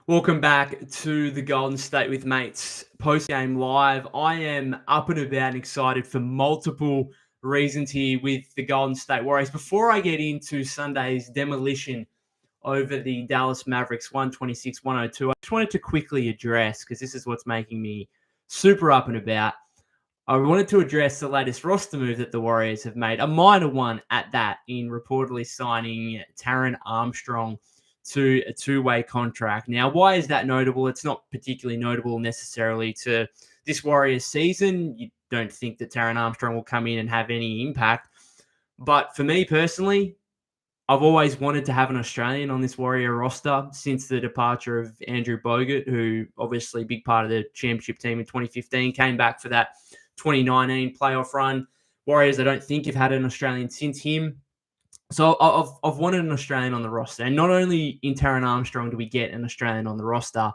Welcome back to the Golden State with Mates post-game live. I am up and about and excited for multiple reasons here with the Golden State Warriors. Before I get into Sunday's demolition over the Dallas Mavericks 126-102, I just wanted to quickly address, because this is what's making me super up and about, I wanted to address the latest roster move that the Warriors have made, a minor one at that, in reportedly signing Taran Armstrong to a two-way contract. Now, why is that notable? It's not particularly notable necessarily to this Warriors season. You don't think that Taran Armstrong will come in and have any impact. But for me personally, I've always wanted to have an Australian on this Warrior roster since the departure of Andrew Bogut, who obviously a big part of the championship team in 2015, came back for that 2019 playoff run. Warriors, I don't think, have had an Australian since him. So I've wanted an Australian on the roster. And not only in Taran Armstrong do we get an Australian on the roster,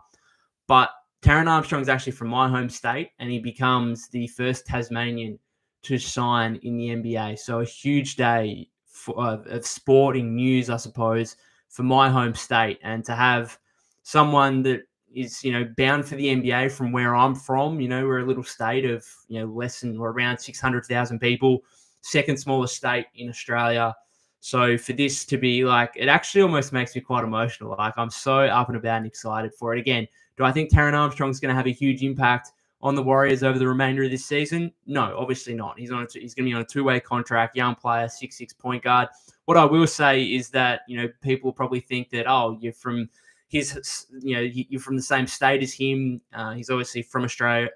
but Taran Armstrong is actually from my home state, and he becomes the first Tasmanian to sign in the NBA. So a huge day of sporting news, I suppose, for my home state. And to have someone that is, bound for the NBA from where I'm from, we're a little state of, we're around 600,000 people, second smallest state in Australia. So for this to be like, it actually almost makes me quite emotional. Like, I'm so up and about and excited for it. Again, do I think Taran Armstrong's going to have a huge impact on the Warriors over the remainder of this season? No, obviously not. He's going to be on a two-way contract, young player, 6'6" point guard. What I will say is that, people probably think that, you're from you're from the same state as him. He's obviously from Australia,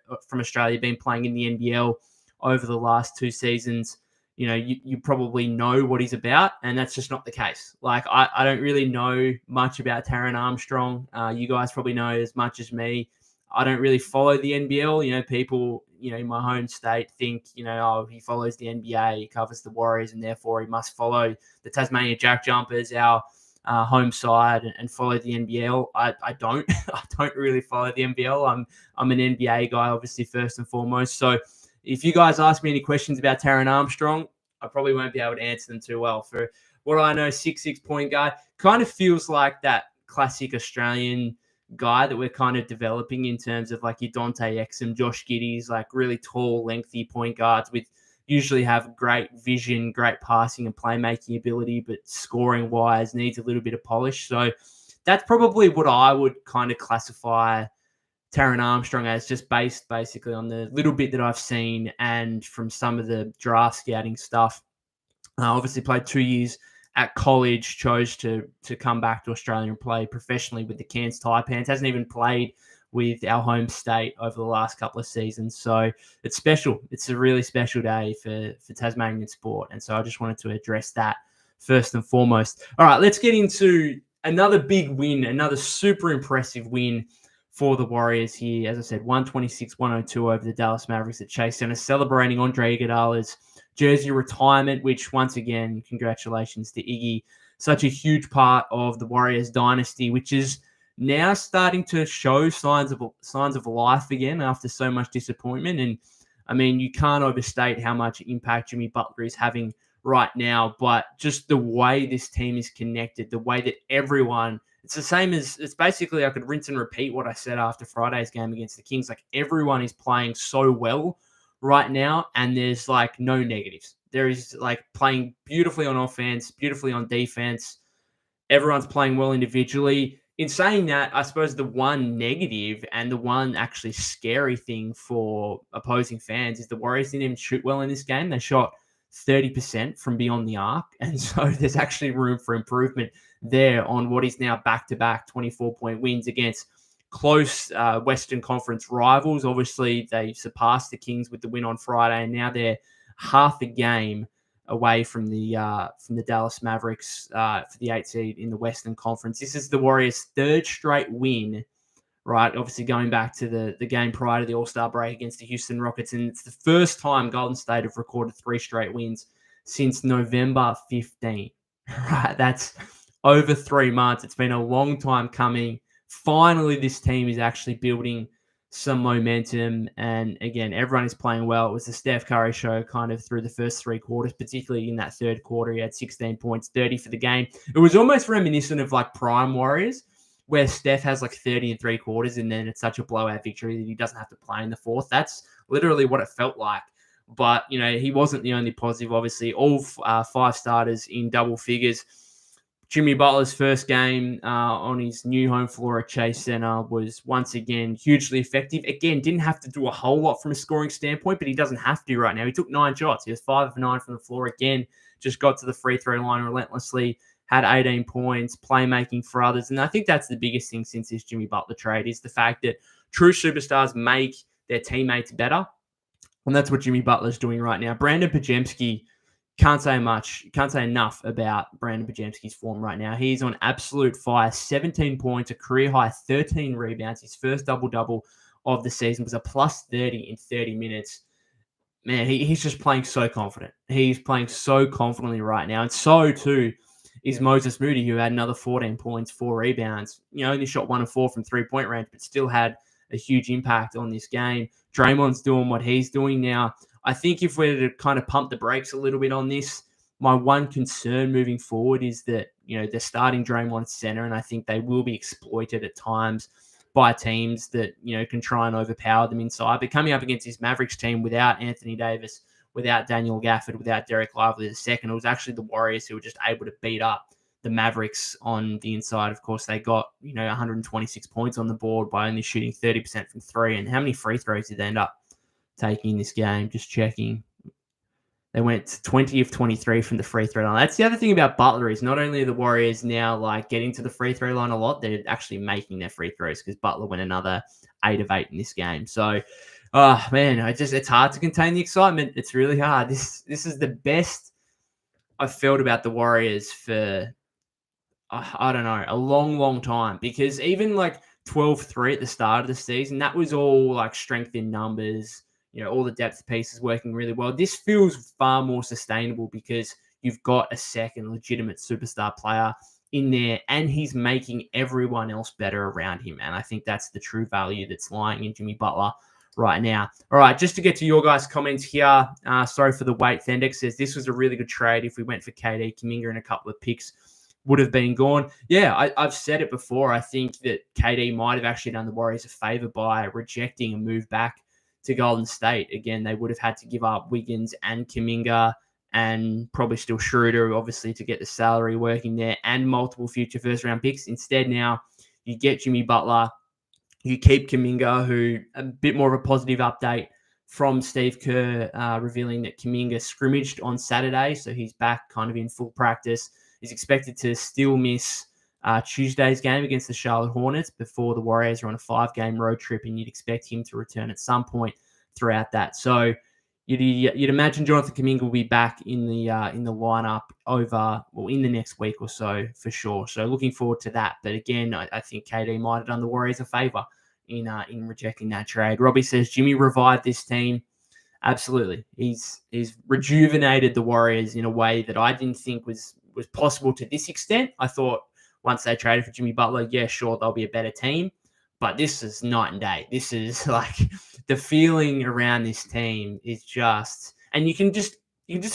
been playing in the NBL over the last two seasons. You probably know what he's about, and that's just not the case. Like, I don't really know much about Taran Armstrong. You guys probably know as much as me. I don't really follow the NBL. People, in my home state think, he follows the NBA, he covers the Warriors, and therefore he must follow the Tasmania Jack Jumpers, our home side, and follow the NBL. I don't. I don't really follow the NBL. I'm an NBA guy, obviously, first and foremost. So if you guys ask me any questions about Taran Armstrong, I probably won't be able to answer them too well. For what I know, 6'6" point guard, kind of feels like that classic Australian guy that we're kind of developing in terms of like your Dante Exum, Josh Giddey's, like really tall, lengthy point guards with usually have great vision, great passing and playmaking ability, but scoring wise needs a little bit of polish. So that's probably what I would kind of classify Taran Armstrong as, just based basically on the little bit that I've seen and from some of the draft scouting stuff. Obviously played 2 years at college, chose to come back to Australia and play professionally with the Cairns Taipans. Hasn't even played with our home state over the last couple of seasons. So it's special. It's a really special day for Tasmanian sport. And so I just wanted to address that first and foremost. All right, let's get into another big win, another super impressive win for the Warriors here. As I said, 126-102 over the Dallas Mavericks at Chase Center, celebrating Andre Iguodala's jersey retirement, which once again, congratulations to Iggy. Such a huge part of the Warriors dynasty, which is now starting to show signs of life again after so much disappointment. And I mean, you can't overstate how much impact Jimmy Butler is having right now, but just the way this team is connected, the way that everyone, it's the same as, it's basically, I could rinse and repeat what I said after Friday's game against the Kings. Like, everyone is playing so well right now, and there's like no negatives. There is like playing beautifully on offense, beautifully on defense. Everyone's playing well individually. In saying that, I suppose the one negative and the one actually scary thing for opposing fans is the Warriors didn't even shoot well in this game. They shot 30% from beyond the arc. And so there's actually room for improvement there on what is now back-to-back 24-point wins against close Western Conference rivals. Obviously, they surpassed the Kings with the win on Friday, and now they're half a game away from the Dallas Mavericks for the 8th seed in the Western Conference. This is the Warriors' third straight win, right? Obviously, going back to the game prior to the All-Star break against the Houston Rockets, and it's the first time Golden State have recorded 3 straight wins since November 15. Right, that's over 3 months. It's been a long time coming. Finally, this team is actually building some momentum, and again, everyone is playing well. It was the Steph Curry show kind of through the first 3 quarters, particularly in that third quarter. He had 16 points, 30 for the game. It was almost reminiscent of like prime Warriors, where Steph has like 30 and three quarters and then it's such a blowout victory that he doesn't have to play in the fourth. That's literally what it felt like. But, he wasn't the only positive, obviously. All five starters in double figures. Jimmy Butler's first game on his new home floor at Chase Center was once again hugely effective. Again, didn't have to do a whole lot from a scoring standpoint, but he doesn't have to right now. He took 9 shots. He was 5 of 9 from the floor. Again, just got to the free throw line relentlessly, had 18 points, playmaking for others. And I think that's the biggest thing since this Jimmy Butler trade is the fact that true superstars make their teammates better. And that's what Jimmy Butler's doing right now. Brandon Podziemski, can't say enough about Brandon Podziemski's form right now. He's on absolute fire. 17 points, a career high, 13 rebounds. His first double-double of the season was a plus 30 in 30 minutes. Man, he's just playing so confident. He's playing so confidently right now. And so, too, is Moses Moody, who had another 14 points, 4 rebounds. Only shot 1 of 4 from three-point range, but still had a huge impact on this game. Draymond's doing what he's doing now. I think if we're to kind of pump the brakes a little bit on this, my one concern moving forward is that, they're starting Draymond center, and I think they will be exploited at times by teams that, can try and overpower them inside. But coming up against this Mavericks team without Anthony Davis, without Daniel Gafford, without Derek Lively II, it was actually the Warriors who were just able to beat up the Mavericks on the inside. Of course, they got, 126 points on the board by only shooting 30% from three. And how many free throws did they end up taking in this game? Just checking. They went 20 of 23 from the free throw line. That's the other thing about Butler is not only are the Warriors now like getting to the free throw line a lot, they're actually making their free throws because Butler went another 8 of 8 in this game. So, man, it's hard to contain the excitement. It's really hard. This is the best I've felt about the Warriors for, I don't know, a long, long time. Because even like 12-3 at the start of the season, that was all like strength in numbers, all the depth pieces working really well. This feels far more sustainable because you've got a second legitimate superstar player in there and he's making everyone else better around him. And I think that's the true value that's lying in Jimmy Butler right now. All right, just to get to your guys' comments here. Sorry for the wait. Thendek says this was a really good trade. If we went for KD, Kuminga and a couple of picks would have been gone. Yeah, I've said it before. I think that KD might have actually done the Warriors a favor by rejecting a move back to Golden State. Again, they would have had to give up Wiggins and Kuminga and probably still Schroeder, obviously, to get the salary working there and multiple future first-round picks. Instead, now you get Jimmy Butler. You keep Kuminga, who a bit more of a positive update from Steve Kerr revealing that Kuminga scrimmaged on Saturday, so he's back kind of in full practice. He's expected to still miss Tuesday's game against the Charlotte Hornets before the Warriors are on a 5-game road trip, and you'd expect him to return at some point throughout that. So you'd imagine Jonathan Kuminga will be back in the lineup in the next week or so for sure. So looking forward to that. But again, I think KD might have done the Warriors a favor in rejecting that trade. Robbie says Jimmy revived this team. Absolutely, he's rejuvenated the Warriors in a way that I didn't think was possible to this extent. I thought once they traded for Jimmy Butler, yeah, sure, they'll be a better team. But this is night and day. This is like the feeling around this team is just, and you can just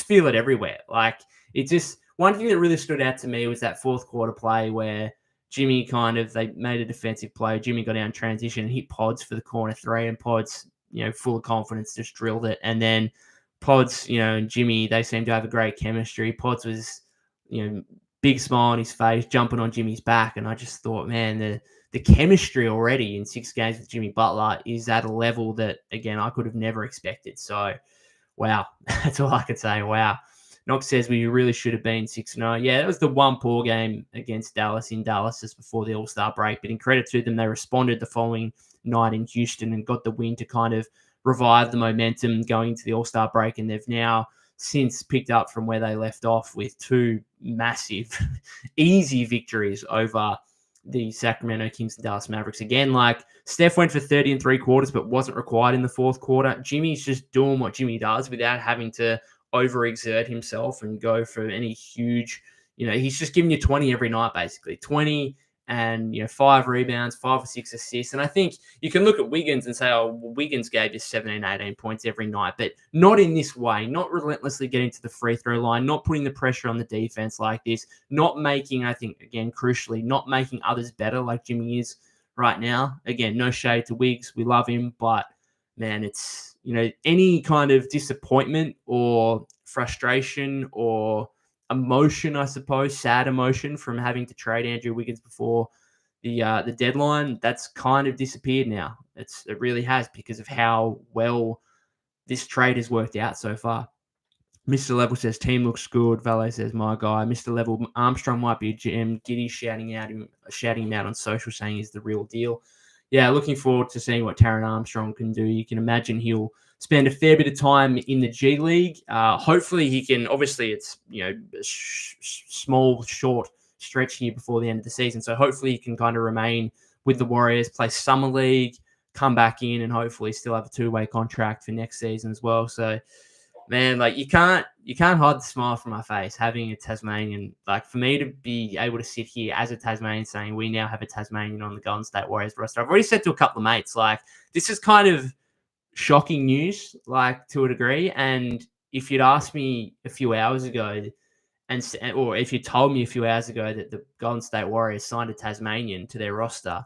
feel it everywhere. Like it just, one thing that really stood out to me was that fourth quarter play where Jimmy they made a defensive play. Jimmy got down transition and hit Pods for the corner three, and Pods, full of confidence, just drilled it. And then Pods, and Jimmy, they seemed to have a great chemistry. Pods was, big smile on his face, jumping on Jimmy's back. And I just thought, man, the chemistry already in 6 games with Jimmy Butler is at a level that, again, I could have never expected. So, wow, that's all I could say. Wow. Knox says we really should have been 6-0. Yeah, that was the one poor game against Dallas in Dallas just before the All-Star break. But in credit to them, they responded the following night in Houston and got the win to kind of revive the momentum going into the All-Star break. And they've now since picked up from where they left off with 2 massive, easy victories over the Sacramento Kings and Dallas Mavericks. Again, like Steph went for 30 and 3/4, but wasn't required in the fourth quarter. Jimmy's just doing what Jimmy does without having to overexert himself and go for any huge, he's just giving you 20 every night, basically 20 and 5 rebounds, 5 or 6 assists. And I think you can look at Wiggins and say, oh, well, Wiggins gave you 17, 18 points every night, but not in this way, not relentlessly getting to the free throw line, not putting the pressure on the defense like this, not making, I think, again, crucially, not making others better like Jimmy is right now. Again, no shade to Wiggs. We love him, but man, it's, any kind of disappointment or frustration or emotion, I suppose, sad emotion from having to trade Andrew Wiggins before the deadline, that's kind of disappeared now. It really has, because of how well this trade has worked out so far. Mr. Level says, team looks good. Valet says, my guy. Mr. Level, Armstrong might be a gem. Giddy shouting him out on social, saying he's the real deal. Yeah, looking forward to seeing what Taran Armstrong can do. You can imagine he'll spend a fair bit of time in the G League. Hopefully he can, obviously it's, a small, short stretch here before the end of the season. So hopefully he can kind of remain with the Warriors, play Summer League, come back in, and hopefully still have a 2-way contract for next season as well. So, man, like you can't hide the smile from my face having a Tasmanian. Like, for me to be able to sit here as a Tasmanian saying we now have a Tasmanian on the Golden State Warriors roster. I've already said to a couple of mates, like, this is kind of shocking news, like, to a degree. And if you'd asked me a few hours ago, or if you told me a few hours ago that the Golden State Warriors signed a Tasmanian to their roster,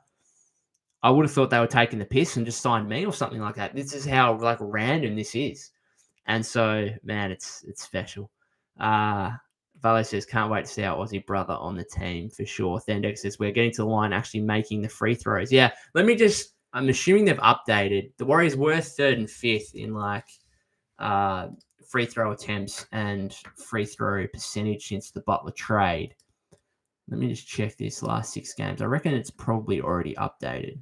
I would have thought they were taking the piss and just signed me or something like that. This is how like random this is. And so, man, it's special. Valet says, can't wait to see our Aussie brother on the team for sure. Thendex says, we're getting to the line actually making the free throws. Yeah, I'm assuming they've updated. The Warriors were 3rd and 5th in like free throw attempts and free throw percentage since the Butler trade. Let me just check this last 6 games. I reckon it's probably already updated.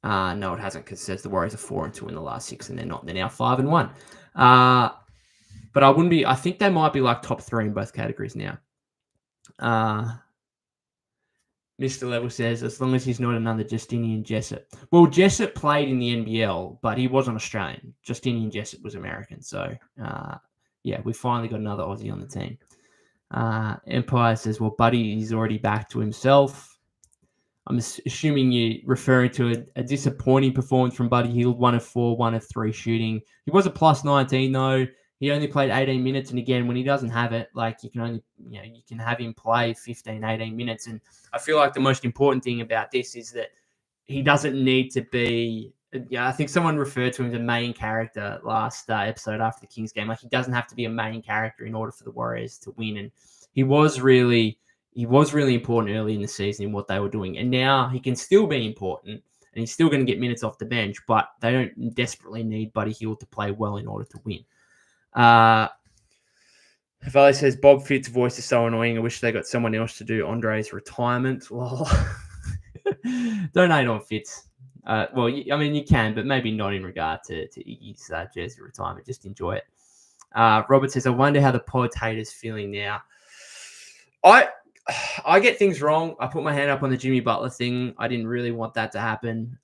No, it hasn't, because it says the Warriors are 4-2 in the last 6, and they're not. They're now 5-1. But I think they might be like top 3 in both categories now. Mr. Level says, as long as he's not another Justinian Jessup. Well, Jessup played in the NBL, but he wasn't Australian. Justinian Jessup was American. So, yeah, we finally got another Aussie on the team. Empire says, well, Buddy is already back to himself. I'm assuming you're referring to a disappointing performance from Buddy Hield, 1 of 4, 1 of 3 shooting. He was a plus 19, though. He only played 18 minutes. And again, when he doesn't have it, like you can have him play 15, 18 minutes. And I feel like the most important thing about this is that he doesn't need to be, I think someone referred to him as a main character last episode after the Kings game. Like, he doesn't have to be a main character in order for the Warriors to win. And he was really important early in the season in what they were doing. And now he can still be important, and he's still going to get minutes off the bench, but they don't desperately need Buddy Hield to play well in order to win. Valet says, Bob Fitt's voice is so annoying. I wish they got someone else to do Andre's retirement. Well, don't hate on Fitz. Well, I mean, you can, but maybe not in regard to Iggy's jersey retirement. Just enjoy it. Robert says, I wonder how the Pods haters feeling now. I get things wrong. I put my hand up on the Jimmy Butler thing. I didn't really want that to happen.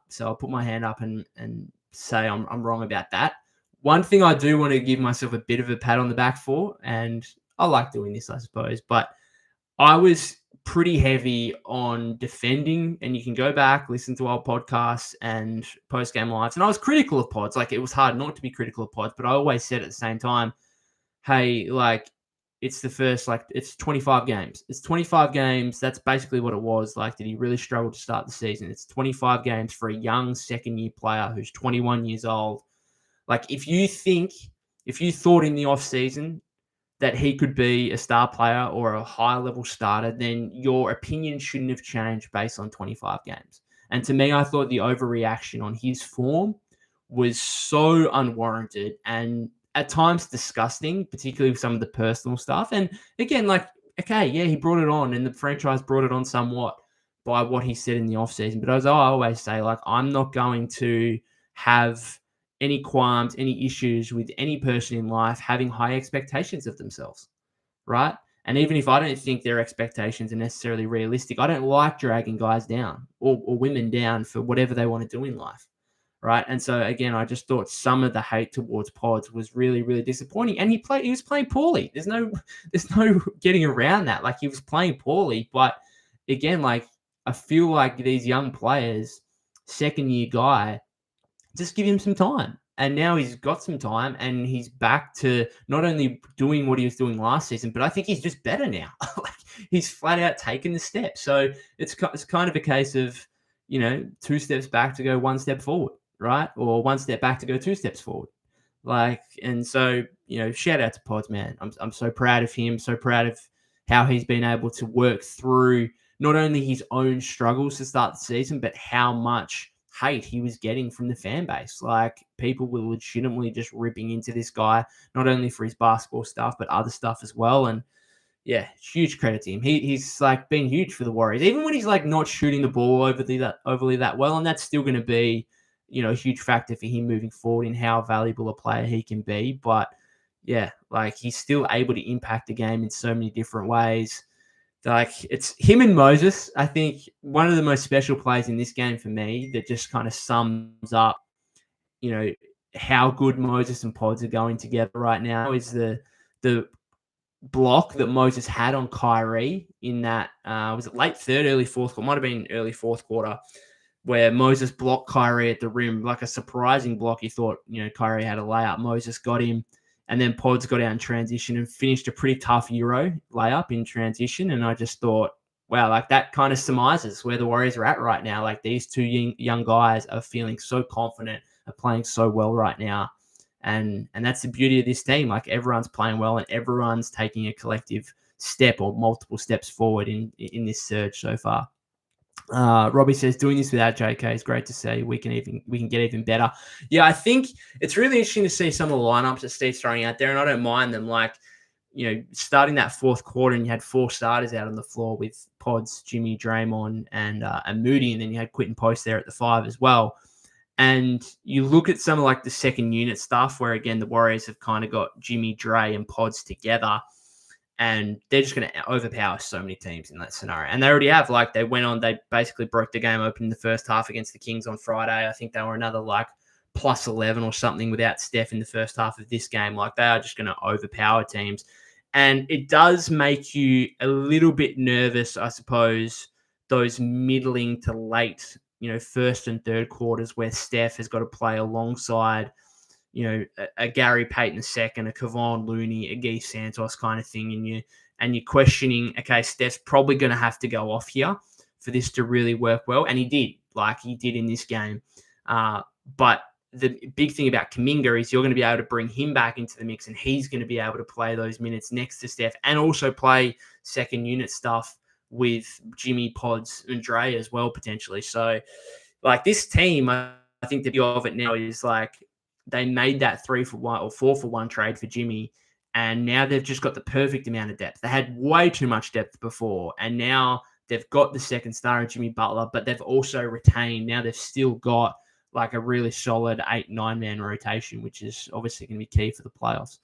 So I'll put my hand up and say I'm wrong about that. One thing I do want to give myself a bit of a pat on the back for, and I like doing this, I suppose, but I was pretty heavy on defending, and you can go back, listen to our podcasts and post-game lives, and I was critical of Pods. Like, it was hard not to be critical of Pods, but I always said at the same time, hey, like, it's the first, like, it's 25 games. It's 25 games. That's basically what it was. Like, did he really struggle to start the season? It's 25 games for a young second-year player who's 21 years old. Like, if you thought in the offseason that he could be a star player or a high-level starter, then your opinion shouldn't have changed based on 25 games. And to me, I thought the overreaction on his form was so unwarranted and at times disgusting, particularly with some of the personal stuff. And again, like, okay, yeah, he brought it on, and the franchise brought it on somewhat by what he said in the offseason. But as I always say, like, I'm not going to have any qualms, any issues with any person in life having high expectations of themselves, right? And even if I don't think their expectations are necessarily realistic, I don't like dragging guys down or women down for whatever they want to do in life, right? And so again, I just thought some of the hate towards Pods was really, really disappointing. And he was playing poorly. There's no getting around that. Like, he was playing poorly, but again, like, I feel like these young players, second year guy, just give him some time. And now he's got some time and he's back to not only doing what he was doing last season, but I think he's just better now. Like, he's flat out taken the step. So it's kind of a case of, 2 steps back to go 1 step forward, right? Or 1 step back to go 2 steps forward. Like, and so, shout out to Pods, man. I'm so proud of him, so proud of how he's been able to work through not only his own struggles to start the season, but how much hate he was getting from the fan base. Like, people were legitimately just ripping into this guy, not only for his basketball stuff, but other stuff as well. And yeah, huge credit to him. He's like been huge for the Warriors, even when he's like not shooting the ball overly that well. And that's still going to be, a huge factor for him moving forward in how valuable a player he can be. But yeah, like, he's still able to impact the game in so many different ways. Like, it's him and Moses, I think, one of the most special plays in this game for me that just kind of sums up, how good Moses and Pods are going together right now is the block that Moses had on Kyrie in that, was it late third, early fourth quarter? Might have been early fourth quarter, where Moses blocked Kyrie at the rim, like a surprising block. You thought, Kyrie had a layup. Moses got him. And then Pods got out in transition and finished a pretty tough Euro layup in transition. And I just thought, wow, like, that kind of surmises where the Warriors are at right now. Like, these two young guys are feeling so confident, are playing so well right now. And that's the beauty of this team. Like, everyone's playing well and everyone's taking a collective step or multiple steps forward in this surge so far. Robbie says, doing this without JK is great to see. We can get even better. Yeah, I think it's really interesting to see some of the lineups that Steve's throwing out there, and I don't mind them. Like, starting that fourth quarter, and you had 4 starters out on the floor with Pods, Jimmy, Draymond, and Moody, and then you had Quentin Post there at the 5 as well. And you look at some of like the second unit stuff, where again the Warriors have kind of got Jimmy, Dre, and Pods together. And they're just going to overpower so many teams in that scenario. And they already have. Like, they basically broke the game open in the first half against the Kings on Friday. I think they were another like plus 11 or something without Steph in the first half of this game. Like, they are just going to overpower teams. And it does make you a little bit nervous, I suppose, those middling to late, first and third quarters where Steph has got to play alongside a Gary Payton II, a Kevon Looney, a Guy Santos kind of thing, and you're questioning, okay, Steph's probably going to have to go off here for this to really work well, and he did in this game. But the big thing about Kuminga is you're going to be able to bring him back into the mix, and he's going to be able to play those minutes next to Steph, and also play second unit stuff with Jimmy, Pods, and Dre as well potentially. So, like, this team, I think the beauty of it now is like, they made that 3-for-1 or 4-for-1 trade for Jimmy, and now they've just got the perfect amount of depth. They had way too much depth before, and now they've got the second star of Jimmy Butler, but they've also retained. Now they've still got like a really solid 8-9 man rotation, which is obviously going to be key for the playoffs.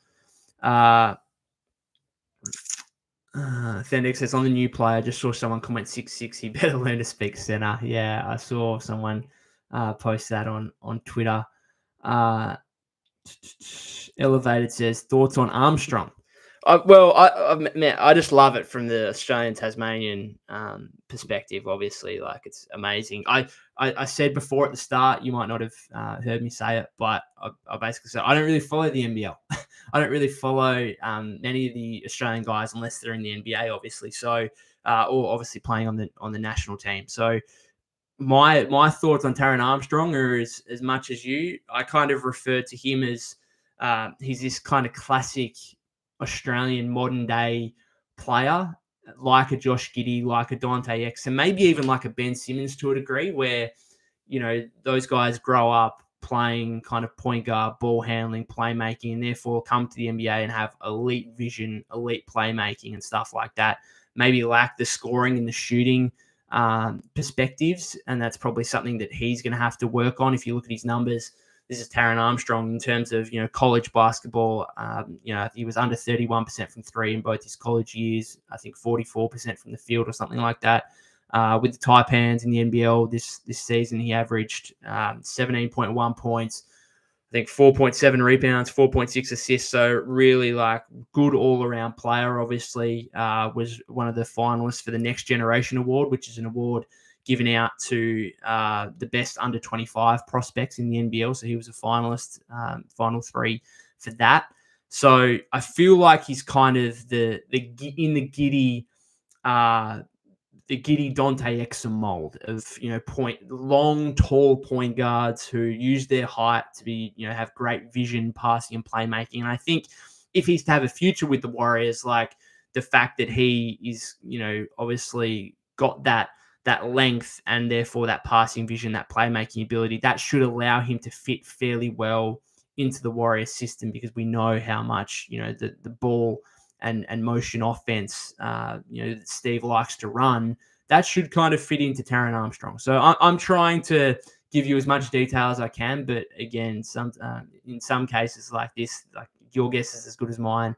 Fendix says, on the new player, I just saw someone comment 6'6", he better learn to speak center. Yeah, I saw someone post that on Twitter. Elevated says, thoughts on Armstrong? I just love it from the Australian Tasmanian perspective. Obviously, like, it's amazing. I said before at the start, you might not have heard me say it, but I basically said I don't really follow the NBL. I don't really follow many of the Australian guys unless they're in the NBA, obviously. So, or obviously playing on the national team. So, my thoughts on Taran Armstrong are as much as you. I kind of refer to him as he's this kind of classic Australian modern day player, like a Josh Giddey, like a Dante X, and maybe even like a Ben Simmons to a degree, where, those guys grow up playing kind of point guard, ball handling, playmaking, and therefore come to the NBA and have elite vision, elite playmaking and stuff like that. Maybe lack the scoring and the shooting perspectives, and that's probably something that he's going to have to work on. If you look at his numbers, this is Taran Armstrong in terms of college basketball. He was under 31% from 3 in both his college years. I think 44% from the field or something like that. With the Taipans in the NBL this season, he averaged 17.1 points, I think 4.7 rebounds, 4.6 assists. So really like good all-around player. Obviously, was one of the finalists for the Next Generation Award, which is an award given out to the best under 25 prospects in the NBL. So he was a finalist, final three for that. So I feel like he's kind of the giddy Dante Exum mold of, long, tall point guards who use their height to be, have great vision, passing and playmaking. And I think if he's to have a future with the Warriors, like the fact that he is, obviously got that length and therefore that passing vision, that playmaking ability, that should allow him to fit fairly well into the Warriors system, because we know how much, the ball and motion offense, that Steve likes to run, that should kind of fit into Taran Armstrong. So I'm trying to give you as much detail as I can, but again, in some cases like this, like your guess is as good as mine,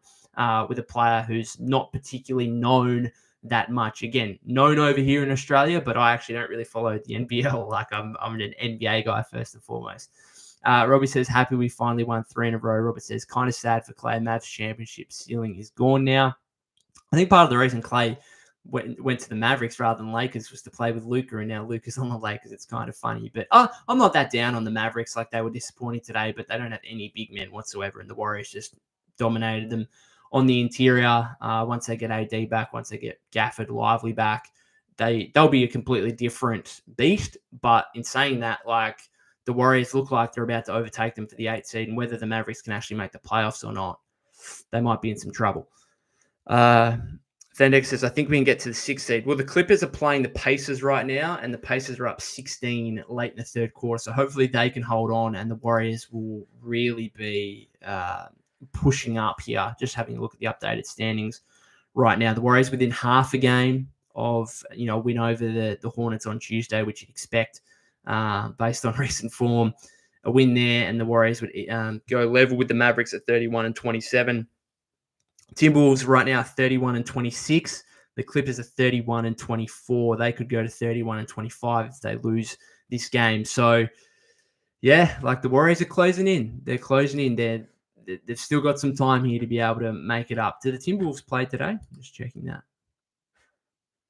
with a player who's not particularly known that much. Again, known over here in Australia, but I actually don't really follow the NBL. Like I'm an NBA guy first and foremost. Robbie says, happy we finally won 3 in a row. Robert says, kind of sad for Klay. Mavs championship ceiling is gone now. I think part of the reason Klay went to the Mavericks rather than Lakers was to play with Luka, and now Luka's on the Lakers. It's kind of funny. But I'm not that down on the Mavericks. Like, they were disappointing today, but they don't have any big men whatsoever, and the Warriors just dominated them on the interior. Once they get AD back, once they get Gafford, Lively back, they'll be a completely different beast. But in saying that, like, the Warriors look like they're about to overtake them for the 8th seed, and whether the Mavericks can actually make the playoffs or not, they might be in some trouble. Fendex says, I think we can get to the 6th seed. Well, the Clippers are playing the Pacers right now, and the Pacers are up 16 late in the third quarter, so hopefully they can hold on, and the Warriors will really be pushing up here. Just having a look at the updated standings right now. The Warriors within half a game of a win over the Hornets on Tuesday, which you'd expect based on recent form. A win there, and the Warriors would go level with the Mavericks at 31-27. Timberwolves right now 31-26. The Clippers are 31-24. They could go to 31-25 if they lose this game. So, yeah, like the Warriors are closing in. They're closing in. They've still got some time here to be able to make it up. Did the Timberwolves play today? Just checking that.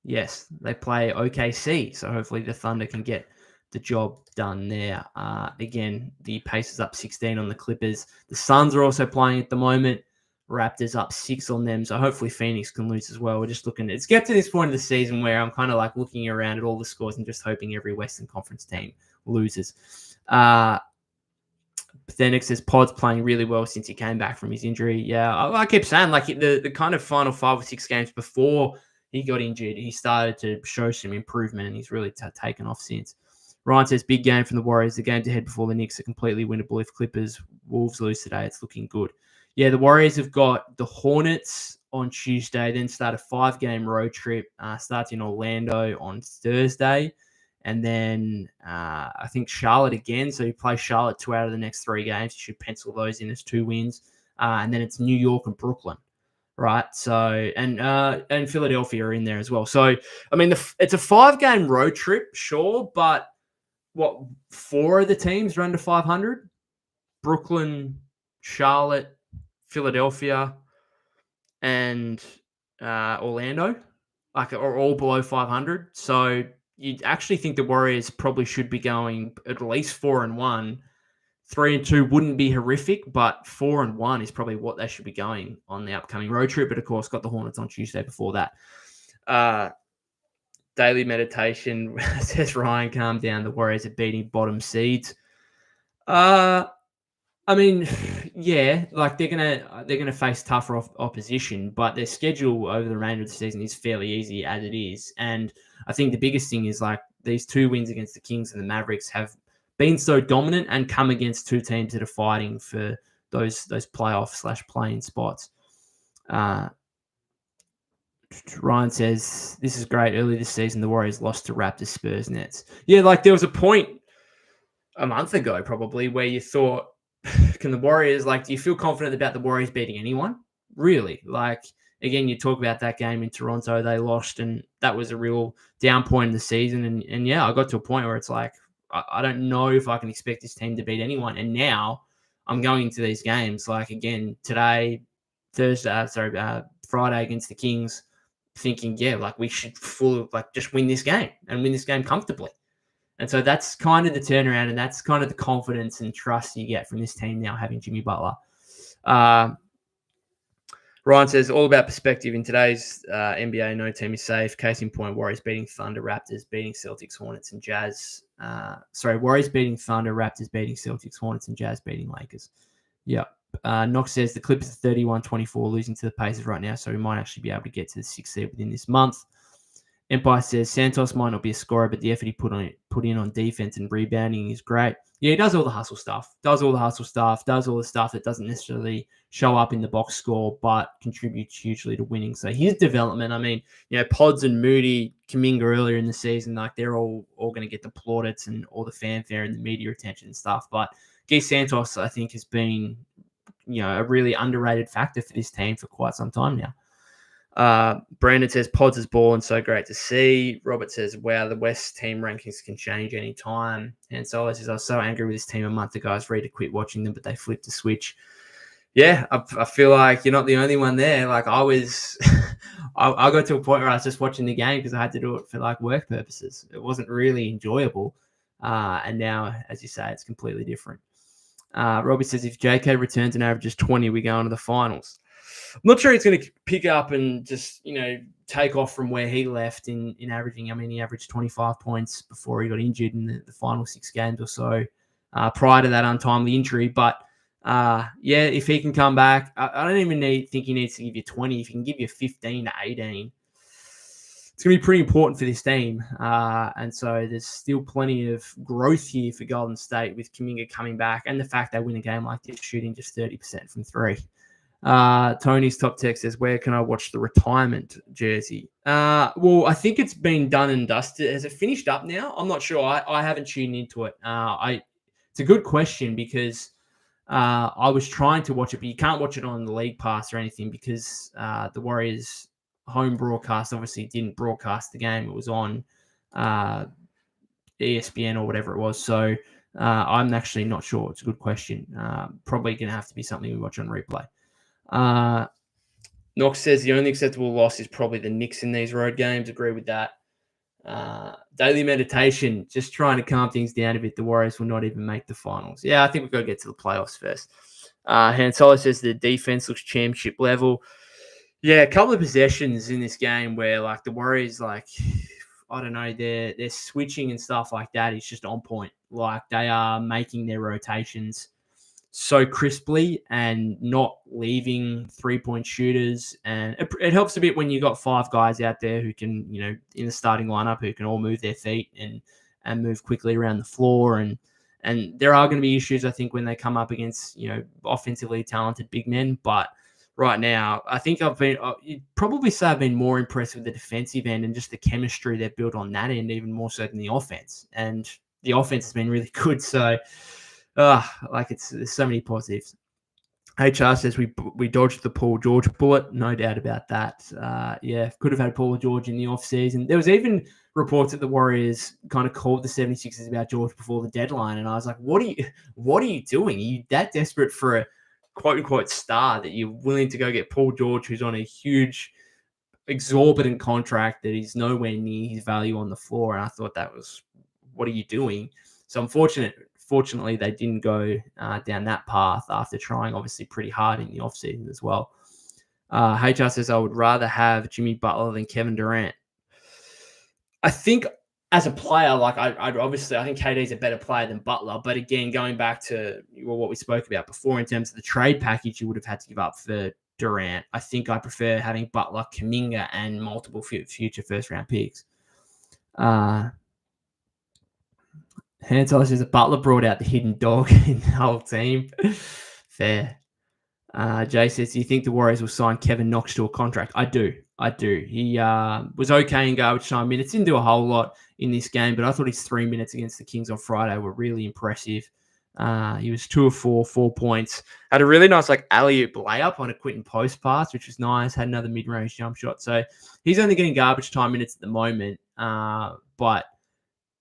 Yes, they play OKC. So hopefully the Thunder can get the job done there. Again, the Pacers up 16 on the Clippers. The Suns are also playing at the moment. Raptors up 6 on them. So hopefully Phoenix can lose as well. We're just looking. It's get to this point of the season where I'm kind of like looking around at all the scores and just hoping every Western Conference team loses. Pathetic says Pod's playing really well since he came back from his injury. Yeah, I keep saying, like, the kind of final 5 or 6 games before he got injured, he started to show some improvement, and he's really taken off since. Ryan says, big game from the Warriors. The game to head before the Knicks are completely winnable. If Clippers Wolves lose today, it's looking good. Yeah, the Warriors have got the Hornets on Tuesday, then start a 5-game road trip, starts in Orlando on Thursday, and then I think Charlotte again. So you play Charlotte 2 out of the next 3 games. You should pencil those in as 2 wins. And then it's New York and Brooklyn, right? So, and Philadelphia are in there as well. So, I mean, it's a 5-game road trip, sure, but 4 of the teams are under 500? Brooklyn, Charlotte, Philadelphia, and Orlando, are all below 500. So you'd actually think the Warriors probably should be going at least 4-1. 3-2 wouldn't be horrific, but 4-1 is probably what they should be going on the upcoming road trip. But of course, got the Hornets on Tuesday before that. Daily meditation says Ryan, calm down. The Warriors are beating bottom seeds. I mean, yeah, like they're gonna face tougher opposition, but their schedule over the remainder of the season is fairly easy as it is. And I think the biggest thing is, like, these 2 wins against the Kings and the Mavericks have been so dominant and come against 2 teams that are fighting for those playoff / play-in spots. Ryan says, this is great. Early this season, the Warriors lost to Raptors, Spurs, Nets. Yeah, like there was a point a month ago probably where you thought, can the Warriors, like, do you feel confident about the Warriors beating anyone? Really? Like, again, you talk about that game in Toronto, they lost, and that was a real down point in the season. And yeah, I got to a point where it's like, I don't know if I can expect this team to beat anyone. And now I'm going into these games, like again, today, Friday against the Kings, thinking, yeah, like we should just win this game and win this game comfortably. And so that's kind of the turnaround, and that's kind of the confidence and trust you get from this team now having Jimmy Butler. Ryan says, all about perspective in today's NBA. No team is safe. Case in point, Warriors beating Thunder, Raptors beating Celtics, Hornets, and Jazz. Warriors beating Thunder, Raptors beating Celtics, Hornets, and Jazz beating Lakers. Yep. Knox says the Clippers are 31-24, losing to the Pacers right now, so we might actually be able to get to the 6th seed within this month. Empire says Santos might not be a scorer, but the effort he put in on defense and rebounding is great. Yeah, he does all the hustle stuff, does all the stuff that doesn't necessarily show up in the box score, but contributes hugely to winning. So his development, I mean, Pods and Moody, Kuminga earlier in the season, like they're all going to get the plaudits and all the fanfare and the media attention and stuff. But Guy Santos, I think, has been, a really underrated factor for this team for quite some time now. Brandon says Pods is ball and so great to see. Robert says, wow, the West team rankings can change anytime. And Solo says, I was so angry with this team a month ago. I was ready to quit watching them, but they flipped the switch. Yeah, I feel like you're not the only one there. Like I was, I got to a point where I was just watching the game because I had to do it for like work purposes. It wasn't really enjoyable. And now, as you say, it's completely different. Robbie says, if JK returns and averages 20, we go into the finals. I'm not sure he's going to pick up and just, take off from where he left in averaging. I mean, he averaged 25 points before he got injured in the final 6 games or so prior to that untimely injury. But, if he can come back, I don't even think he needs to give you 20. If he can give you 15 to 18, it's going to be pretty important for this team. And so there's still plenty of growth here for Golden State with Kuminga coming back and the fact they win a game like this shooting just 30% from 3. Tony's top text says, where can I watch the retirement jersey? Well, I think it's been done and dusted. Has it finished up now? I'm not sure. I haven't tuned into it. It's a good question because I was trying to watch it, but you can't watch it on the League Pass or anything because the Warriors home broadcast obviously didn't broadcast the game. It was on ESPN or whatever it was. So I'm actually not sure. It's a good question. Probably going to have to be something we watch on replay. Knox says the only acceptable loss is probably the Knicks in these road games. Agree with that. Daily meditation, just trying to calm things down a bit. The Warriors will not even make the finals. Yeah, I think we've got to get to the playoffs first. Han Solo says the defense looks championship level. Yeah, a couple of possessions in this game where like the Warriors, like, I don't know, they're switching and stuff like that. It's just on point. Like they are making their rotations so crisply and not leaving 3-point shooters. And it helps a bit when you got 5 guys out there who can, in the starting lineup, who can all move their feet and move quickly around the floor. And there are going to be issues, I think, when they come up against, offensively talented big men. But right now, I think you'd probably say I've been more impressed with the defensive end and just the chemistry they've built on that end, even more so than the offense. And the offense has been really good. So, there's so many positives. HR says we dodged the Paul George bullet. No doubt about that. Could have had Paul George in the offseason. There was even reports that the Warriors kind of called the 76ers about George before the deadline. And I was like, what are you doing? Are you that desperate for a quote-unquote star that you're willing to go get Paul George, who's on a huge, exorbitant contract that is nowhere near his value on the floor? And I thought that was, what are you doing? So Fortunately, they didn't go down that path after trying obviously pretty hard in the offseason as well. HR says, I would rather have Jimmy Butler than Kevin Durant. I think as a player, like I think KD's a better player than Butler. But again, going back to what we spoke about before in terms of the trade package you would have had to give up for Durant, I think I prefer having Butler, Kuminga, and multiple future first-round picks. Hansel says Butler brought out the hidden dog in the whole team. Fair. Jay says, do you think the Warriors will sign Kevin Knox to a contract? I do. He was okay in garbage time minutes. Didn't do a whole lot in this game, but I thought his 3 minutes against the Kings on Friday were really impressive. He was 2 of 4, 4 points. Had a really nice alley-oop layup on a Quinton post pass, which was nice. Had another mid-range jump shot. So he's only getting garbage time minutes at the moment, but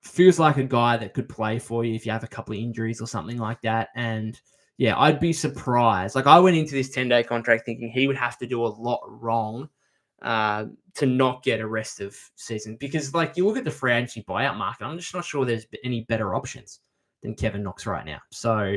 feels like a guy that could play for you if you have a couple of injuries or something like that. And yeah, I'd be surprised. I went into this 10-day contract thinking he would have to do a lot wrong to not get a rest of season, because you look at the free agency buyout market, I'm just not sure there's any better options than Kevin Knox right now. So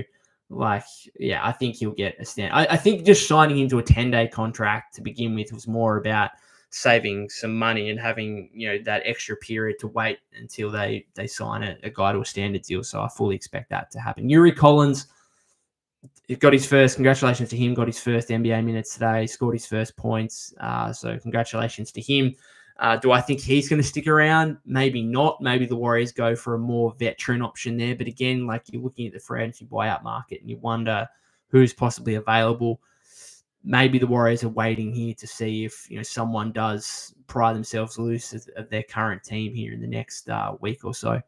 yeah, I think he'll get a stand. I think just signing him to a 10-day contract to begin with was more about saving some money and having that extra period to wait until they sign a guy to a standard deal. So I fully expect that to happen. Yuri Collins, he got his first. Congratulations to him. Got his first NBA minutes today. Scored his first points. So congratulations to him. Do I think he's going to stick around? Maybe not. Maybe the Warriors go for a more veteran option there. But again, you're looking at the free agency buyout market and you wonder who's possibly available. Maybe the Warriors are waiting here to see if someone does pry themselves loose of their current team here in the next week or so.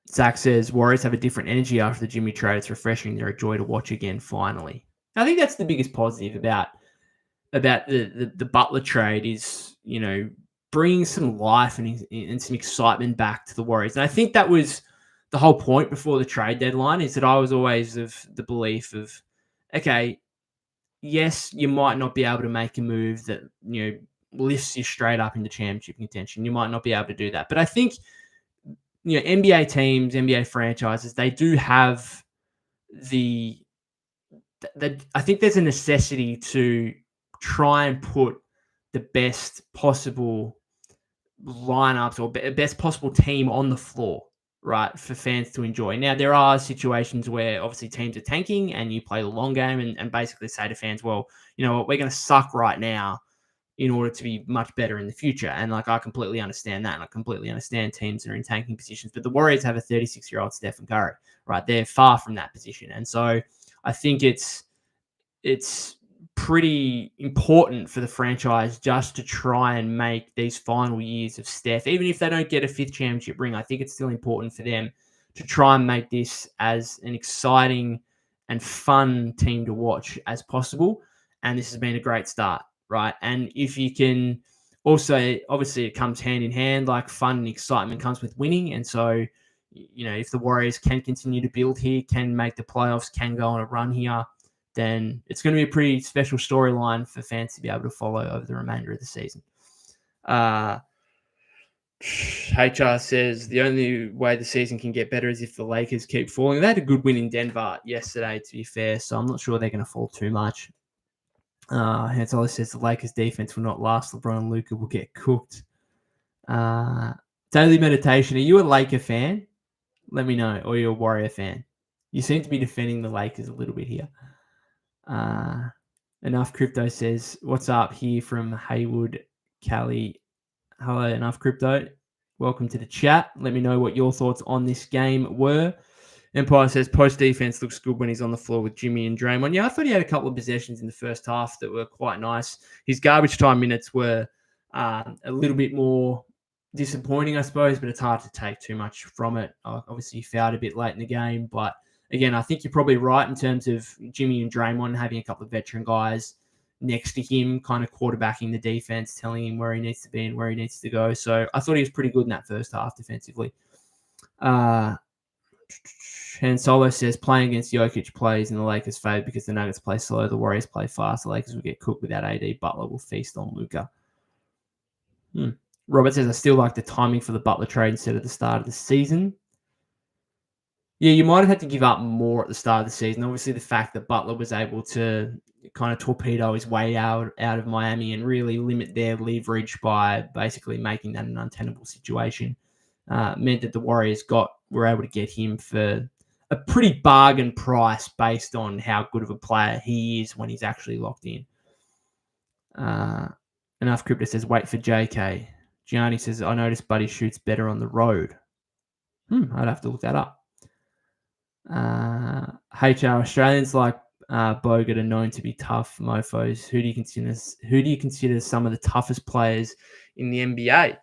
Zach says Warriors have a different energy after the Jimmy trade. It's refreshing. They're a joy to watch again. Finally, I think that's the biggest positive about the Butler trade is bringing some life and some excitement back to the Warriors. And I think that was the whole point before the trade deadline, is that I was always of the belief of, okay, yes, you might not be able to make a move that, lifts you straight up into championship contention. You might not be able to do that. But I think, NBA teams, NBA franchises, they do have I think there's a necessity to try and put the best possible lineups or best possible team on the floor, right, for fans to enjoy. Now, there are situations where obviously teams are tanking and you play the long game and basically say to fans, well, you know what, we're going to suck right now in order to be much better in the future. And I completely understand that. And I completely understand teams that are in tanking positions. But the Warriors have a 36-year-old Stephen Curry, right? They're far from that position. And so I think it's pretty important for the franchise just to try and make these final years of Steph, even if they don't get a 5th championship ring, I think it's still important for them to try and make this as an exciting and fun team to watch as possible. And this has been a great start, right? And if you can also, obviously it comes hand in hand, fun and excitement comes with winning. And so, if the Warriors can continue to build here, can make the playoffs, can go on a run here, then it's going to be a pretty special storyline for fans to be able to follow over the remainder of the season. HR says the only way the season can get better is if the Lakers keep falling. They had a good win in Denver yesterday, to be fair, so I'm not sure they're going to fall too much. Hansola says the Lakers defense will not last. LeBron and Luka will get cooked. Daily Meditation, are you a Laker fan? Let me know. Or you're a Warrior fan? You seem to be defending the Lakers a little bit here. Enough Crypto says, what's up here from Haywood, Cali. Hello, Enough Crypto. Welcome to the chat. Let me know what your thoughts on this game were. Empire says, post defense looks good when he's on the floor with Jimmy and Draymond. Yeah, I thought he had a couple of possessions in the first half that were quite nice. His garbage time minutes were a little bit more disappointing, I suppose, but it's hard to take too much from it. Obviously, he fouled a bit late in the game, but again, I think you're probably right in terms of Jimmy and Draymond having a couple of veteran guys next to him, kind of quarterbacking the defense, telling him where he needs to be and where he needs to go. So I thought he was pretty good in that first half defensively. Han Solo says, playing against Jokic plays in the Lakers' favor because the Nuggets play slow, the Warriors play fast, the Lakers will get cooked without AD. Butler will feast on Luka. Robert says, I still like the timing for the Butler trade instead of the start of the season. Yeah, you might have had to give up more at the start of the season. Obviously, the fact that Butler was able to kind of torpedo his way out of Miami and really limit their leverage by basically making that an untenable situation meant that the Warriors were able to get him for a pretty bargain price based on how good of a player he is when he's actually locked in. Enough Crypto says, wait for JK. Gianni says, I noticed Buddy shoots better on the road. I'd have to look that up. HR Australians like Bogut are known to be tough mofos. Who do you consider some of the toughest players in the NBA?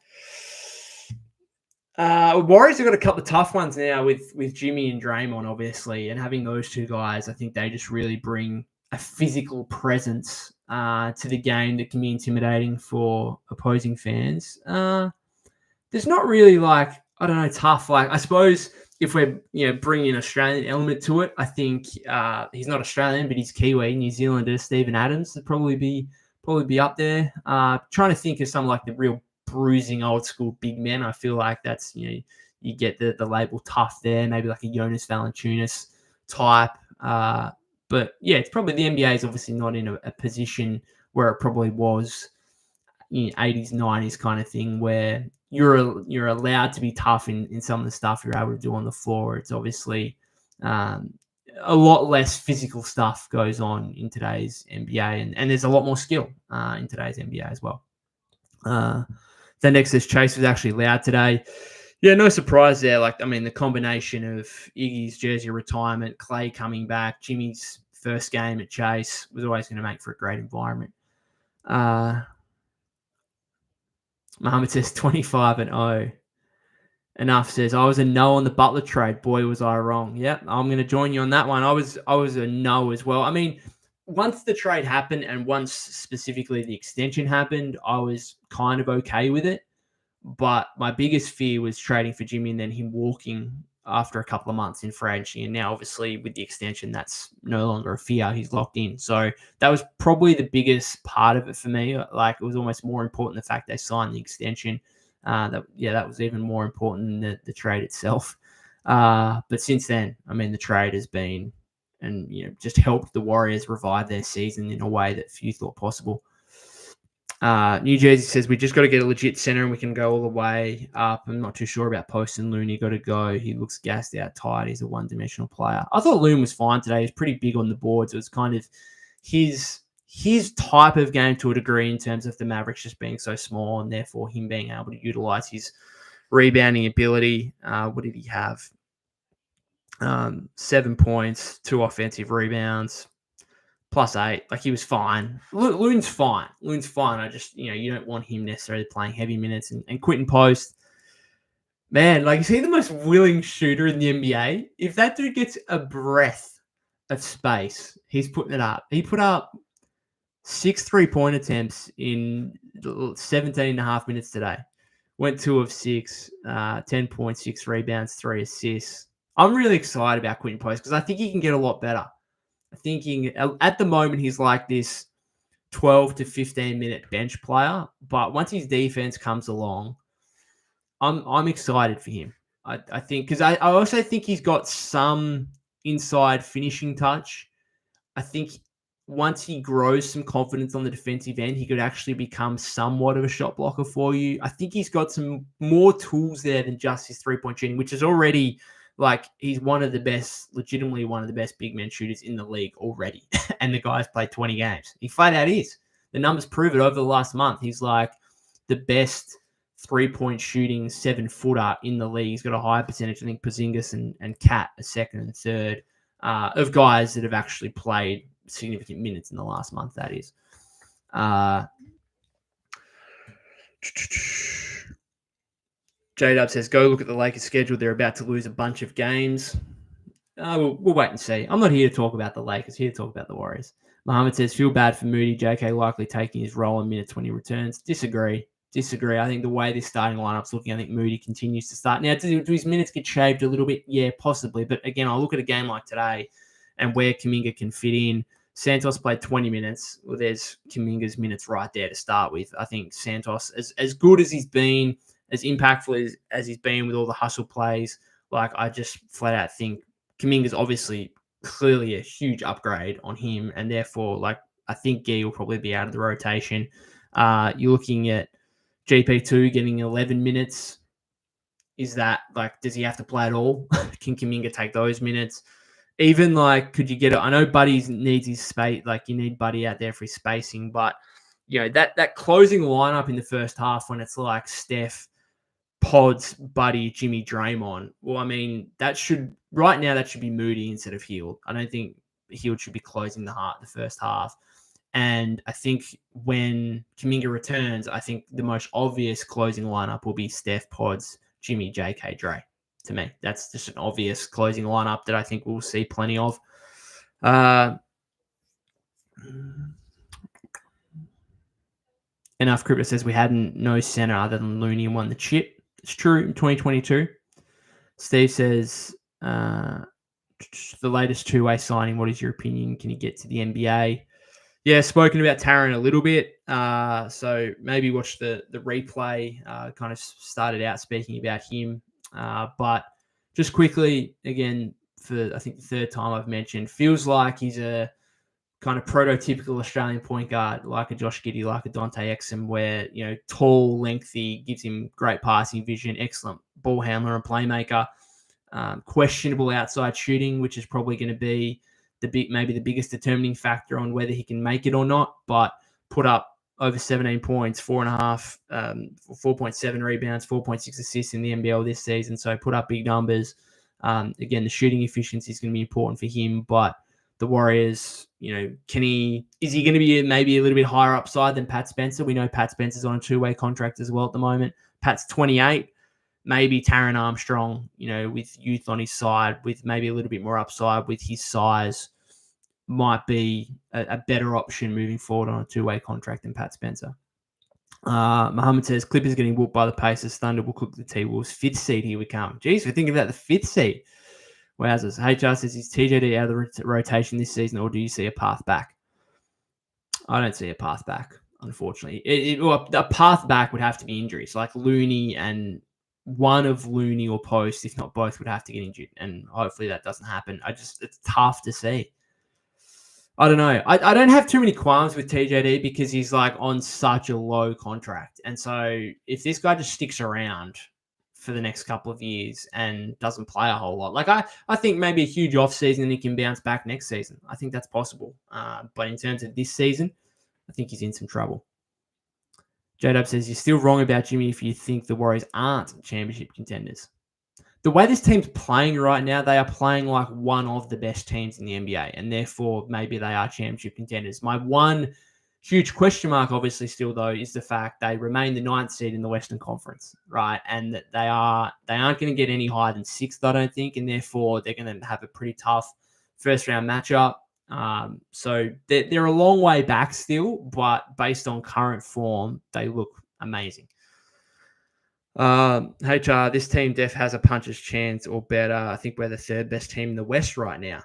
Warriors have got a couple of tough ones now with Jimmy and Draymond, obviously, and having those two guys, I think they just really bring a physical presence to the game that can be intimidating for opposing fans. There's not really I don't know, tough. I suppose if we're bringing an Australian element to it, I think he's not Australian, but he's Kiwi, New Zealander, Stephen Adams would probably be up there. Trying to think of some the real bruising old school big men. I feel like that's you get the label tough there, maybe like a Jonas Valanciunas type. But yeah, it's probably the NBA is obviously not in a position where it probably was 80s, 90s kind of thing where you're allowed to be tough in some of the stuff you're able to do on the floor. It's obviously a lot less physical stuff goes on in today's NBA, and there's a lot more skill in today's NBA as well. Then next says Chase was actually loud today. Yeah, no surprise there. The combination of Iggy's jersey retirement, Klay coming back, Jimmy's first game at Chase was always going to make for a great environment. Muhammad says 25-0. Enough says I was a no on the Butler trade. Boy, was I wrong. Yep, I'm going to join you on that one. I was a no as well. Once the trade happened and once specifically the extension happened, I was kind of okay with it. But my biggest fear was trading for Jimmy and then him walking after a couple of months in free agency. And now, obviously, with the extension, that's no longer a fear. He's locked in. So that was probably the biggest part of it for me. It was almost more important the fact they signed the extension. That was even more important than the trade itself. But since then, the trade has been and just helped the Warriors revive their season in a way that few thought possible. New Jersey says we just got to get a legit center and we can go all the way up. I'm not too sure about Poston. Looney got to go. He looks gassed out, tired. He's a one-dimensional player. I thought Loon was fine today. He's pretty big on the boards. It was kind of his type of game to a degree in terms of the Mavericks just being so small and therefore him being able to utilize his rebounding ability. What did he have? 7 points, 2 offensive rebounds. +8, he was fine. Loon's fine. I just, you don't want him necessarily playing heavy minutes. And Quentin Post, man, is he the most willing shooter in the NBA? If that dude gets a breath of space, he's putting it up. He put up 6 3-point attempts in 17 and a half minutes today. Went 2 of 6, 10 points, 6 rebounds, 3 assists. I'm really excited about Quentin Post because I think he can get a lot better. Thinking at the moment he's like this 12 to 15 minute bench player, but once his defense comes along, I'm excited for him. I think because I also think he's got some inside finishing touch. I think once he grows some confidence on the defensive end, he could actually become somewhat of a shot blocker for you. I think he's got some more tools there than just his 3-point shooting, which is already he's legitimately one of the best big men shooters in the league already. And the guy's played 20 games. He flat out is. The numbers prove it over the last month. He's the best 3-point shooting 7-footer in the league. He's got a higher percentage. I think Podziemski and Cat are second and third of guys that have actually played significant minutes in the last month, that is. J-Dub says, go look at the Lakers schedule. They're about to lose a bunch of games. We'll wait and see. I'm not here to talk about the Lakers. Here to talk about the Warriors. Mohammed says, feel bad for Moody. JK likely taking his role in minutes when he returns. Disagree. I think the way this starting lineup's looking, I think Moody continues to start. Now, do his minutes get shaved a little bit? Yeah, possibly. But again, I look at a game like today and where Kuminga can fit in. Santos played 20 minutes. Well, there's Kuminga's minutes right there to start with. I think Santos, as good as he's been, as impactful as he's been with all the hustle plays, I just flat out think Kuminga's obviously clearly a huge upgrade on him, and therefore, I think Gee will probably be out of the rotation. You're looking at GP2 getting 11 minutes. Is that, does he have to play at all? Can Kuminga take those minutes? Even, could you get it? I know Buddy needs his space. You need Buddy out there for his spacing, but, that closing lineup in the first half when it's Steph, Pods, Buddy, Jimmy, Draymond. Well, that should be Moody instead of Hield. I don't think Hield should be closing the first half. And I think when Kuminga returns, I think the most obvious closing lineup will be Steph, Pods, Jimmy, JK, Dre. To me, that's just an obvious closing lineup that I think we'll see plenty of. Enough Crypto says we had no center other than Looney and won the chip. It's true in 2022. Steve says the latest two-way signing. What is your opinion? Can he get to the NBA? Yeah, spoken about Taran a little bit. So maybe watch the replay. Kind of started out speaking about him. But just quickly, again, for I think the third time I've mentioned, feels like he's a kind of prototypical Australian point guard, like a Josh Giddey, like a Dante Exum, where, tall, lengthy, gives him great passing vision, excellent ball handler and playmaker. Questionable outside shooting, which is probably going to be maybe the biggest determining factor on whether he can make it or not, but put up over 17 points, 4.5, 4.7 rebounds, 4.6 assists in the NBL this season. So put up big numbers. Again, the shooting efficiency is going to be important for him, but the Warriors, is he going to be maybe a little bit higher upside than Pat Spencer? We know Pat Spencer's on a two-way contract as well at the moment. Pat's 28. Maybe Taran Armstrong, with youth on his side, with maybe a little bit more upside with his size, might be a better option moving forward on a two-way contract than Pat Spencer. Muhammad says, Clippers getting whooped by the Pacers. Thunder will cook the T-Wolves. Fifth seed, here we come. Jeez, we're thinking about the fifth seed. Wowzers. HR says, is TJD out of the rotation this season, or do you see a path back? I don't see a path back, unfortunately. A path back would have to be injuries, like Looney, and one of Looney or Post, if not both, would have to get injured, and hopefully that doesn't happen. It's tough to see. I don't know. I don't have too many qualms with TJD because he's like on such a low contract, and so if this guy just sticks around for the next couple of years and doesn't play a whole lot, like I think maybe a huge off season and he can bounce back next season. I think that's possible. But in terms of this season, I think he's in some trouble. J-Dub says, you're still wrong about Jimmy if you think the Warriors aren't championship contenders. The way this team's playing right now, they are playing like one of the best teams in the NBA, and therefore maybe they are championship contenders. My one huge question mark, obviously, still, though, is the fact they remain the 9th seed in the Western Conference, right? And that they aren't going to get any higher than 6th, I don't think, and therefore they're going to have a pretty tough first-round matchup. So they're a long way back still, but based on current form, they look amazing. HR, this team def has a puncher's chance or better. I think we're the third best team in the West right now.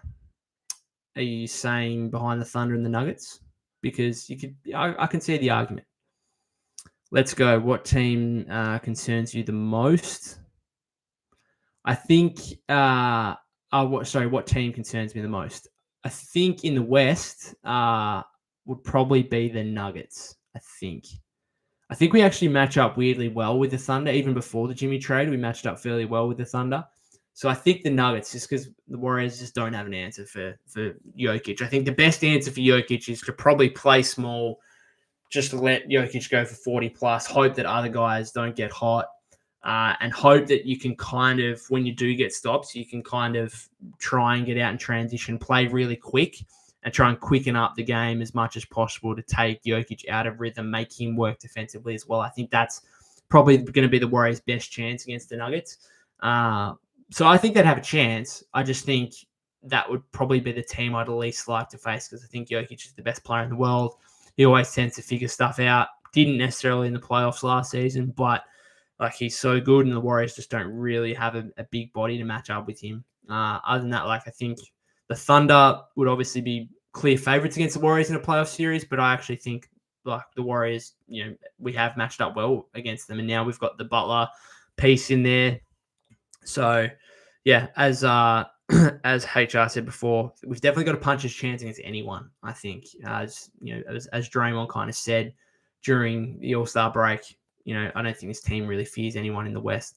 Are you saying behind the Thunder and the Nuggets? Because I can see the argument. Let's go. What team concerns you the most? I think. What team concerns me the most? I think in the West would probably be the Nuggets. I think we actually match up weirdly well with the Thunder. Even before the Jimmy trade, we matched up fairly well with the Thunder. So I think the Nuggets, just because the Warriors just don't have an answer for Jokic. I think the best answer for Jokic is to probably play small, just to let Jokic go for 40+, hope that other guys don't get hot, and hope that you can kind of, when you do get stops, you can kind of try and get out and transition, play really quick, and try and quicken up the game as much as possible to take Jokic out of rhythm, make him work defensively as well. I think that's probably going to be the Warriors' best chance against the Nuggets. So I think they'd have a chance. I just think that would probably be the team I'd least like to face because I think Jokic is the best player in the world. He always tends to figure stuff out. Didn't necessarily in the playoffs last season, but like he's so good and the Warriors just don't really have a big body to match up with him. Other than that, like I think the Thunder would obviously be clear favorites against the Warriors in a playoff series, but I actually think like the Warriors, we have matched up well against them, and now we've got the Butler piece in there. So, yeah, as HR said before, we've definitely got a puncher's chance against anyone. I think, as Draymond kind of said during the All-Star break, I don't think this team really fears anyone in the West.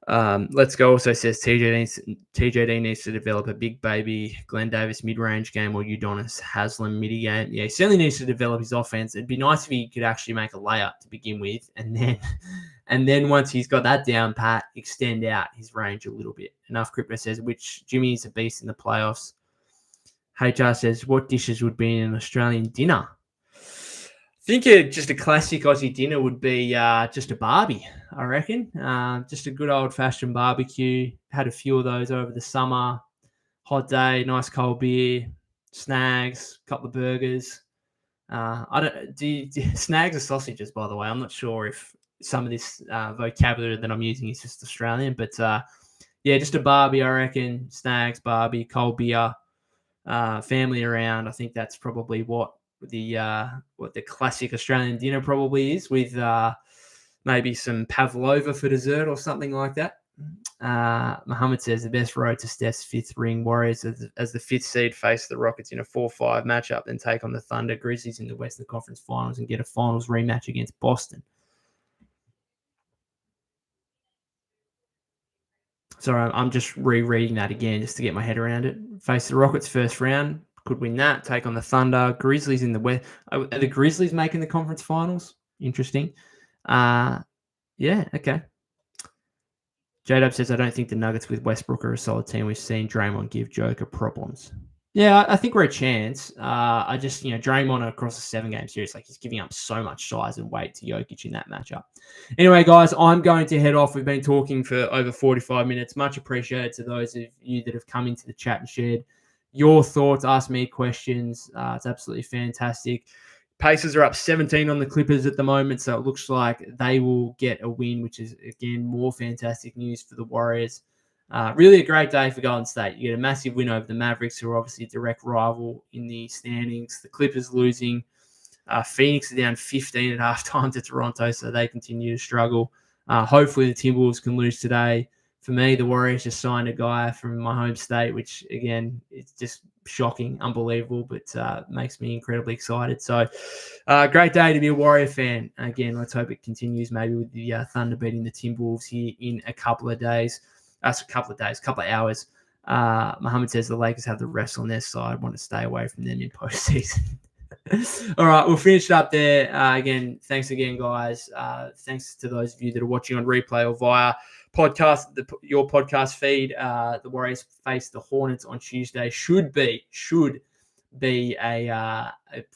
Let's Go also says TJD needs to develop a big baby Glenn Davis mid-range game or Udonis Haslam midi game. Yeah, he certainly needs to develop his offense. It'd be nice if he could actually make a layup to begin with, and then once he's got that down pat, extend out his range a little bit. Enough Crypto says, which Jimmy is a beast in the playoffs. HR says, what dishes would be in an Australian dinner? I think just a classic Aussie dinner would be just a barbie. I reckon. Just a good old-fashioned barbecue. Had a few of those over the summer. Hot day, nice cold beer, snags, couple of burgers. I don't snags are sausages, by the way. I'm not sure if some of this vocabulary that I'm using is just Australian, but yeah, just a barbie, I reckon. Snags, barbie, cold beer, family around. I think that's probably what the classic Australian dinner probably is, with maybe some pavlova for dessert or something like that. Muhammad says the best road to Steph's fifth ring. Warriors as the fifth seed face the Rockets in a 4-5 matchup, then take on the Thunder Grizzlies in the Western Conference Finals and get a finals rematch against Boston. Sorry, I'm just rereading that again just to get my head around it. Face the Rockets first round, could win that. Take on the Thunder Grizzlies in the West. Are the Grizzlies making the conference finals? Interesting. Yeah, okay. J-Dub says, I don't think the Nuggets with Westbrook are a solid team. We've seen Draymond give Joker problems. Yeah, I think we're a chance. I just, Draymond across a 7-game series, like, he's giving up so much size and weight to Jokic in that matchup. Anyway, guys, I'm going to head off. We've been talking for over 45 minutes. Much appreciated to those of you that have come into the chat and shared your thoughts, asked me questions. It's absolutely fantastic. Pacers are up 17 on the Clippers at the moment, so it looks like they will get a win, which is, again, more fantastic news for the Warriors. Really a great day for Golden State. You get a massive win over the Mavericks, who are obviously a direct rival in the standings. The Clippers losing. Phoenix are down 15 at halftime to Toronto, so they continue to struggle. Hopefully the Timberwolves can lose today. For me, the Warriors just signed a guy from my home state, which, again, it's just shocking, unbelievable, but makes me incredibly excited. So great day to be a Warrior fan. Again, let's hope it continues, maybe with the Thunder beating the Timberwolves here in a couple of days. Couple of hours. Muhammad says the Lakers have the refs on their side. Want to stay away from them in postseason. All right, we'll finish it up there. Again, thanks again, guys. Thanks to those of you that are watching on replay or via podcast, your podcast feed. The Warriors face the Hornets on Tuesday. Should be a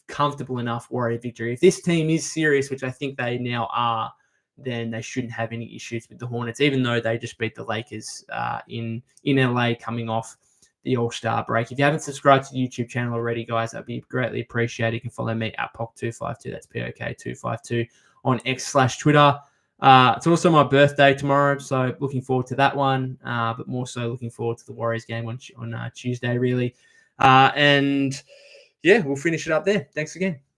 comfortable enough Warrior victory. If this team is serious, which I think they now are, then they shouldn't have any issues with the Hornets, even though they just beat the Lakers in LA coming off the All-Star break. If you haven't subscribed to the YouTube channel already, guys, that'd be greatly appreciated. You can follow me at POK252. That's POK252 on X/Twitter. It's also my birthday tomorrow, so looking forward to that one, but more so looking forward to the Warriors game on Tuesday, really. And yeah, we'll finish it up there. Thanks again.